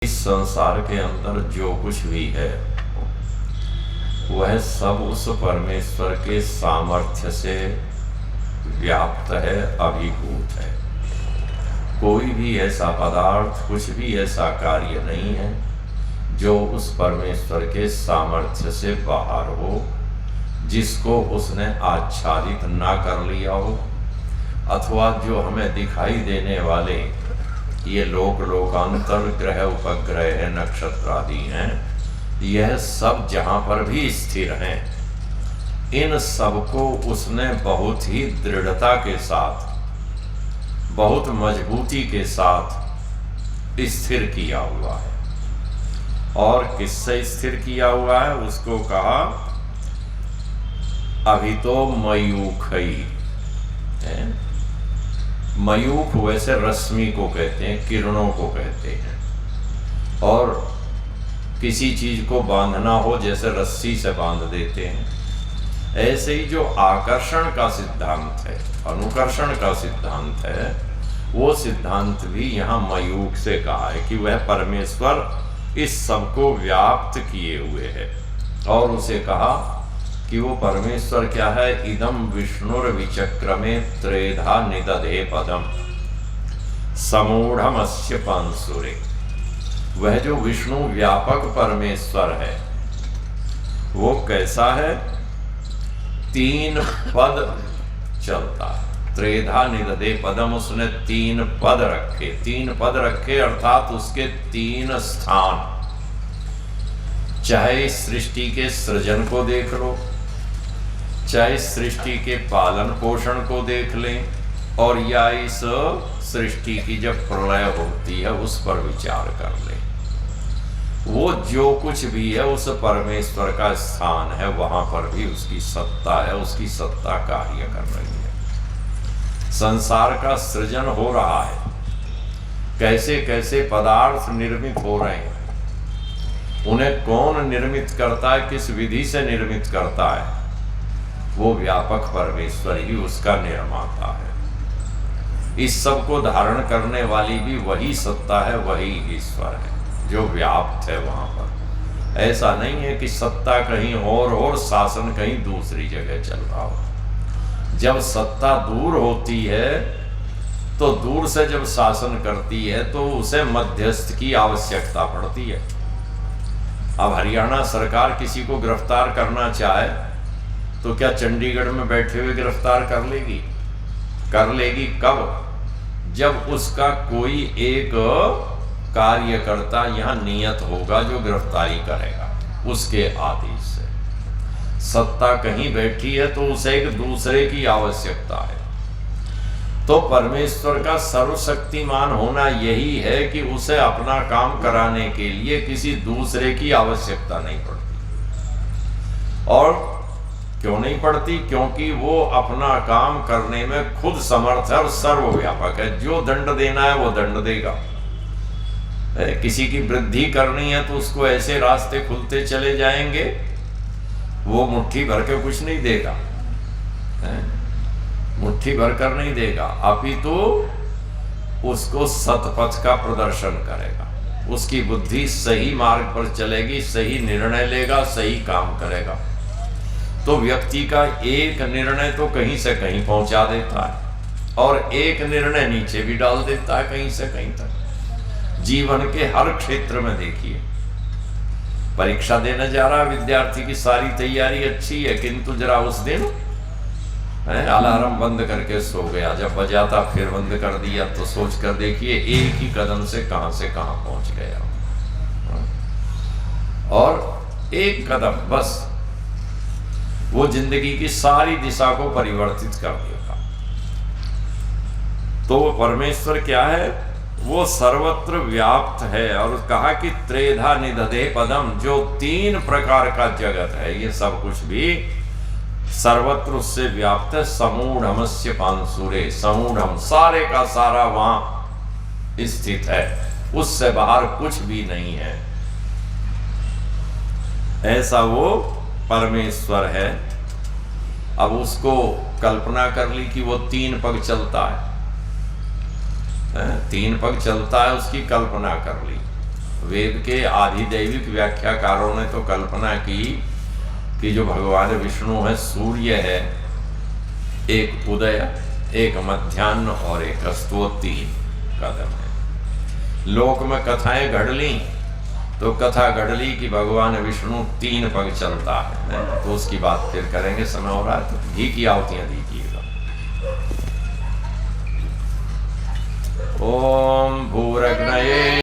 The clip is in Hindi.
इस संसार के अंदर जो कुछ भी है वह सब उस परमेश्वर के सामर्थ्य से व्याप्त है, अभिभूत है। कोई भी ऐसा पदार्थ, कुछ भी ऐसा कार्य नहीं है जो उस परमेश्वर के सामर्थ्य से बाहर हो, जिसको उसने आच्छादित ना कर लिया हो, अथवा जो हमें दिखाई देने वाले ये लोक लोकांतर ग्रह उपग्रह है, नक्षत्र आदि हैं, यह सब जहाँ पर भी स्थिर हैं, इन सबको उसने बहुत ही दृढ़ता के साथ, बहुत मजबूती के साथ स्थिर किया हुआ है। और किससे स्थिर किया हुआ है? उसको कहा अभी तो मयूखई है। मयूख वैसे रश्मि को कहते हैं, किरणों को कहते हैं। और किसी चीज को बांधना हो जैसे रस्सी से बांध देते हैं, ऐसे ही जो आकर्षण का सिद्धांत है, अनुकर्षण का सिद्धांत है, वो सिद्धांत भी यहाँ मयूख से कहा है कि वह परमेश्वर इस सबको व्याप्त किए हुए है। और उसे कहा कि वो परमेश्वर क्या है? इदम विष्णुर्विचक्रमे त्रेधा निदधे पदम समूढ़मस्य पांसुरे। वह जो विष्णु व्यापक परमेश्वर है वो कैसा है? 3 पद चलता है। त्रेधा निदधे पदम, उसने 3 पद रखे। 3 पद रखे अर्थात उसके 3 स्थान। चाहे सृष्टि के सृजन को देख लो, चाहे सृष्टि के पालन पोषण को देख लें, और या इस सृष्टि की जब प्रलय होती है उस पर विचार कर लें, वो जो कुछ भी है उस परमेश्वर का स्थान है, वहां पर भी उसकी सत्ता है, उसकी सत्ता कार्य कर रही है। संसार का सृजन हो रहा है, कैसे कैसे पदार्थ निर्मित हो रहे हैं, उन्हें कौन निर्मित करता है, किस विधि से निर्मित करता है? वो व्यापक परमेश्वर ही उसका निर्माता है। इस सब को धारण करने वाली भी वही सत्ता है, वही ईश्वर है जो व्याप्त है वहां पर। ऐसा नहीं है कि सत्ता कहीं और शासन कहीं दूसरी जगह चल रहा हो। जब सत्ता दूर होती है तो दूर से जब शासन करती है तो उसे मध्यस्थ की आवश्यकता पड़ती है। अब हरियाणा सरकार किसी को गिरफ्तार करना चाहे तो क्या चंडीगढ़ में बैठे हुए गिरफ्तार कर लेगी? कर लेगी कब? जब उसका कोई एक कार्यकर्ता यहाँ नियत होगा जो गिरफ्तारी करेगा उसके आदेश से। सत्ता कहीं बैठी है तो उसे एक दूसरे की आवश्यकता है। तो परमेश्वर का सर्वशक्तिमान होना यही है कि उसे अपना काम कराने के लिए किसी दूसरे की आवश्यकता नहीं पड़ती। और क्यों नहीं पड़ती? क्योंकि वो अपना काम करने में खुद समर्थ है और सर्वव्यापक है। जो दंड देना है वो दंड देगा। किसी की वृद्धि करनी है तो उसको ऐसे रास्ते खुलते चले जाएंगे, वो मुट्ठी भर के कुछ नहीं देगा, मुट्ठी भर कर नहीं देगा, अपितु उसको सतपथ का प्रदर्शन करेगा। उसकी बुद्धि सही मार्ग पर चलेगी, सही निर्णय लेगा, सही काम करेगा। तो व्यक्ति का एक निर्णय तो कहीं से कहीं पहुंचा देता है और एक निर्णय नीचे भी डाल देता है कहीं से कहीं तक। जीवन के हर क्षेत्र में देखिए, परीक्षा देने जा रहा विद्यार्थी की सारी तैयारी अच्छी है, किंतु जरा उस दिन अलार्म बंद करके सो गया, जब बजाता फिर बंद कर दिया, तो सोच कर देखिए एक ही कदम से कहां पहुंच गया। और एक कदम बस वो जिंदगी की सारी दिशा को परिवर्तित कर देगा। तो परमेश्वर क्या है? वो सर्वत्र व्याप्त है। और कहा कि त्रेधा निदधे पदम, जो 3 प्रकार का जगत है, ये सब कुछ भी सर्वत्र उससे व्याप्त है। समूढ़मस्य पांसुरे, समूढ़म सारे का सारा वहां स्थित है, उससे बाहर कुछ भी नहीं है। ऐसा वो परमेश्वर है। अब उसको कल्पना कर ली कि वो 3 पग चलता है, 3 पग चलता है, उसकी कल्पना कर ली। वेद के आधिदैविक व्याख्याकारों ने तो कल्पना की कि जो भगवान विष्णु है, सूर्य है, एक उदय, एक मध्याह्न और एक अस्त, वो 3 कदम है। लोक में कथाएं घड़ ली तो कथा घड़ ली कि भगवान विष्णु 3 पग चलता है, तो उसकी बात फिर करेंगे, समय हो रहा है तो घी की आहुतियां दीजिएगा। ओम भूरग्नये